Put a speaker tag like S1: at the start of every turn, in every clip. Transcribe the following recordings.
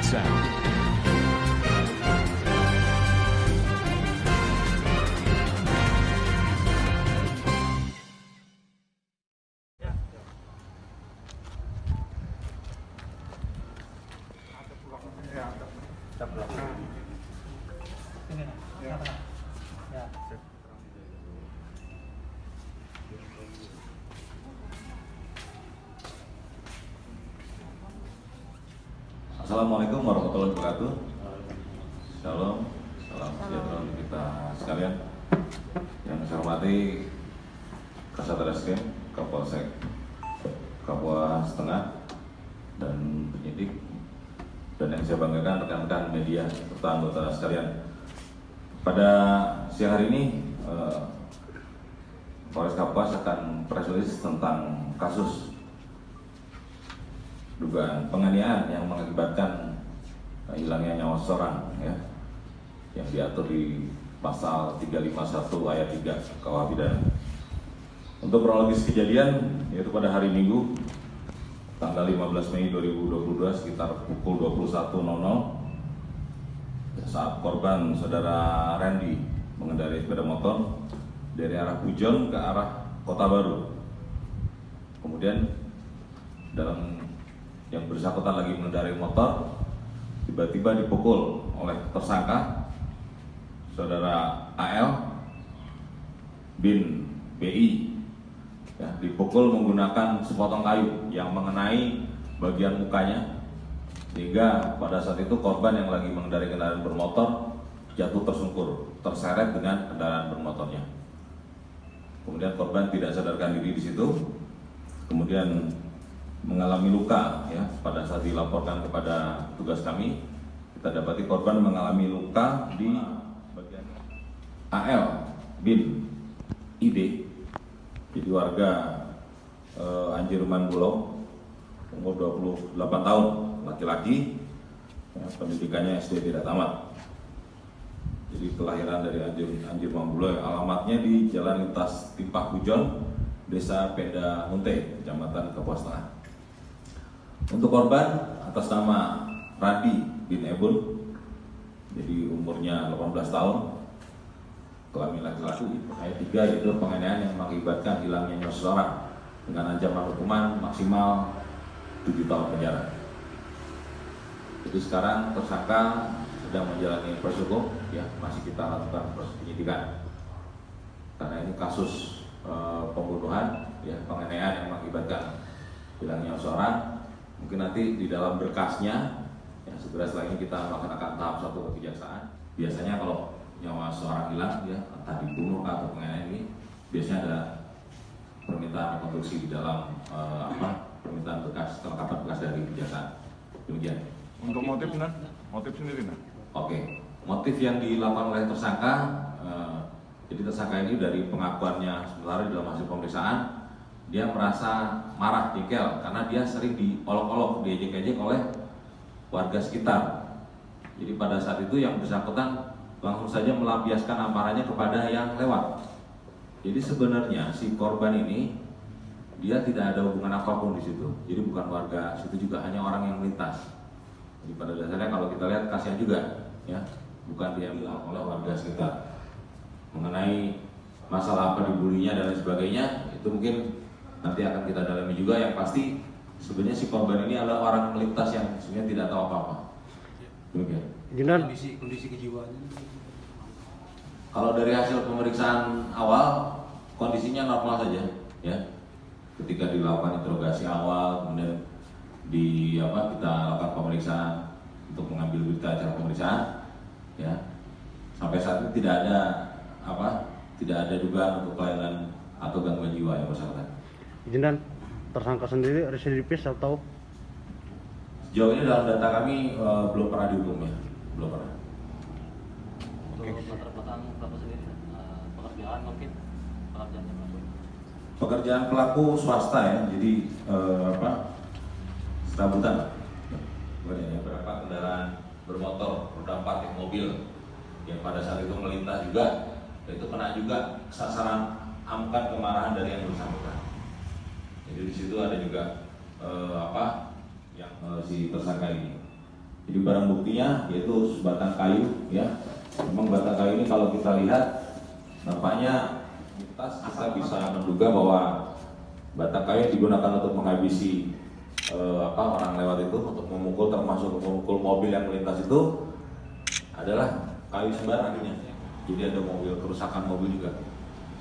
S1: Iksan.
S2: Assalamualaikum warahmatullahi wabarakatuh. Shalom, salam sejahtera untuk kita sekalian. Yang saya hormati Kasat Reskrim, Kapolsek Kapuas Tengah, dan penyidik, dan yang saya banggakan rekan-rekan media serta anggota sekalian. Pada siang hari ini Polres Kapuas akan press release tentang kasus dugaan penganiayaan yang mengakibatkan hilangnya nyawa seseorang, ya, yang diatur di pasal 351 ayat 3 KUH Pidana. Untuk kronologis kejadian, yaitu pada hari Minggu tanggal 15 Mei 2022 sekitar pukul 21.00 saat korban saudara Randy mengendarai sepeda motor dari arah Pujon ke arah Kota Baru. Kemudian dalam yang bersangkutan lagi mengendarai motor, tiba-tiba dipukul oleh tersangka saudara AL bin BI, ya, dipukul menggunakan sepotong kayu yang mengenai bagian mukanya, sehingga pada saat itu korban yang lagi mengendarai kendaraan bermotor jatuh tersungkur, terseret dengan kendaraan bermotornya. Kemudian korban tidak sadarkan diri di situ, kemudian mengalami luka, ya. Pada saat dilaporkan kepada tugas kami, kita dapati korban mengalami luka di bagian AL bin ID, jadi warga Anjirman Bulog, umur 28 tahun, laki-laki, ya, pendidikannya SD tidak tamat. Jadi kelahiran dari Anjirman Bulog, alamatnya di Jalan Lintas Timpah Pujon, Desa Penda Munte, Kecamatan Kapuas Tengah. Untuk korban atas nama Radi bin Ebun, jadi umurnya 18 tahun, kelamin laki-laki. Ayat 3 yaitu penganiayaan yang mengakibatkan hilangnya nyawa seseorang dengan ancaman hukuman maksimal 7 tahun penjara. Jadi sekarang tersangka sedang menjalani proses hukum, ya, masih kita lakukan proses penyidikan. Karena ini kasus pembunuhan, ya, penganiayaan yang mengakibatkan hilangnya nyawa seseorang. Mungkin nanti di dalam berkasnya, ya, segera setelah ini kita melaksanakan tahap 1 kekejaksaan. Biasanya kalau nyawa seorang hilang, ya, entah dibunuh atau penganiayaan, ini biasanya ada permintaan rekonstruksi di dalam permintaan berkas, kelengkapan berkas dari kejaksaan. Demikian.
S3: Untuk motif, nah? Motif sendiri, nah?
S2: Oke, motif yang dilakukan oleh tersangka, jadi tersangka ini dari pengakuannya sementara di dalam hasil pemeriksaan, dia merasa marah, jengkel, karena dia sering diolok-olok, diejek-ejek oleh warga sekitar. Jadi pada saat itu yang bersangkutan langsung saja melampiaskan amarahnya kepada yang lewat. Jadi sebenarnya si korban ini dia tidak ada hubungan apapun di situ. Jadi bukan warga situ juga, hanya orang yang melintas. Jadi pada dasarnya kalau kita lihat kasihan juga, ya, bukan dia bilang oleh warga sekitar. Mengenai masalah apa dibulinya dan lain sebagainya, itu mungkin nanti akan kita dalami juga. Yang pasti sebenarnya si korban ini adalah orang melintas yang sebenarnya tidak tahu apa-apa. Demikian.
S4: Kondisi kejiwaannya.
S2: Kalau dari hasil pemeriksaan awal kondisinya normal saja, ya. Ketika dilakukan interogasi awal, kemudian kita lakukan pemeriksaan untuk mengambil berita acara pemeriksaan, ya. Sampai saat ini tidak ada dugaan untuk kelainan atau gangguan jiwa yang bersangkutan.
S5: Dan tersangka sendiri residivis atau?
S2: Sejauh ini dalam data kami belum pernah dihukum, ya, belum pernah.
S4: Untuk latar belakang pelaku sendiri, pekerjaan mungkin pekerjaannya pelaku.
S2: Pekerjaan pelaku swasta, ya, jadi serabutan. Beberapa kendaraan bermotor, roda 4 mobil yang pada saat itu melintas juga, itu kena juga sasaran amukan kemarahan dari yang bersangkutan. Jadi di situ ada juga si tersangka ini. Jadi barang buktinya yaitu sebatang kayu ya. Memang batang kayu ini kalau kita lihat nampaknya kita bisa menduga bahwa batang kayu digunakan untuk menghabisi orang lewat itu, untuk memukul, termasuk memukul mobil yang melintas itu adalah kayu sembarang artinya. Jadi ada mobil, kerusakan mobil juga,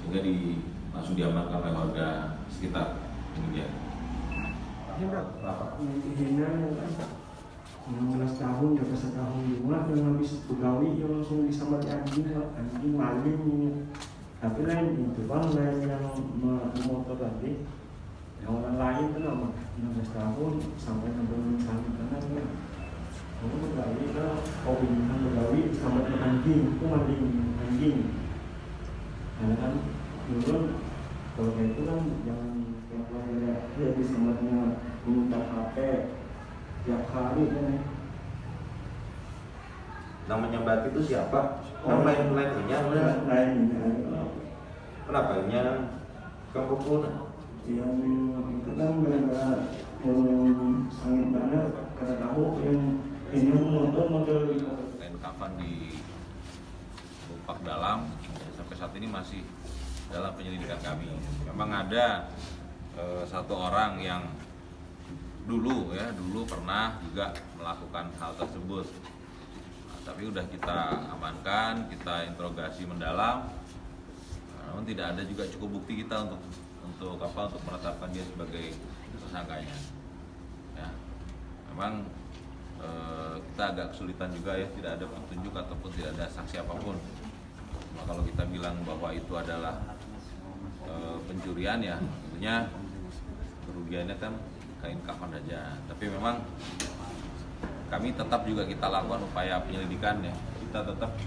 S2: sehingga langsung diamankan oleh warga sekitar. Ini dia.
S1: Hina 16 tahun, di atas setahun juga yang habis pegawai yang langsung disambar anjing maling ini. Tapi lain itu bang, lain yang motor tadi, yang orang lain kan 16 tahun sampai sampai misalnya karena kamu pegawai kan, hobinya pegawai sambar anjing, itu maling anjing. Karena kan dulu kalau kayak itu kan jangan dia disambarnya minta HP tiap hari kan.
S6: Yang menyambat itu siapa? Yang lainnya kenapa nya kamu pukul?
S1: Yang itu kan gara-gara yang sangat banget karena tahu yang ini motor
S2: Kain kafan di Lupak Dalam sampai saat ini masih dalam penyelidikan kami. Memang ada satu orang yang dulu pernah juga melakukan hal tersebut. Nah, tapi udah kita amankan, kita interogasi mendalam. Namun tidak ada juga cukup bukti kita untuk menetapkan dia sebagai tersangkanya. Ya. Memang kita agak kesulitan juga ya, tidak ada petunjuk ataupun tidak ada saksi apapun. Nah, kalau kita bilang bahwa itu adalah pencurian ya, tentunya kerugiannya kan kain kafan saja. Tapi memang kami tetap juga kita lakukan upaya penyelidikan ya. Kita tetap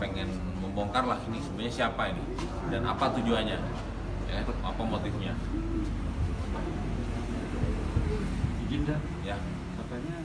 S2: pengen membongkar lah ini sebenarnya siapa ini dan apa tujuannya, ya, apa motifnya.
S7: Izin dah,
S2: Ya.
S7: katanya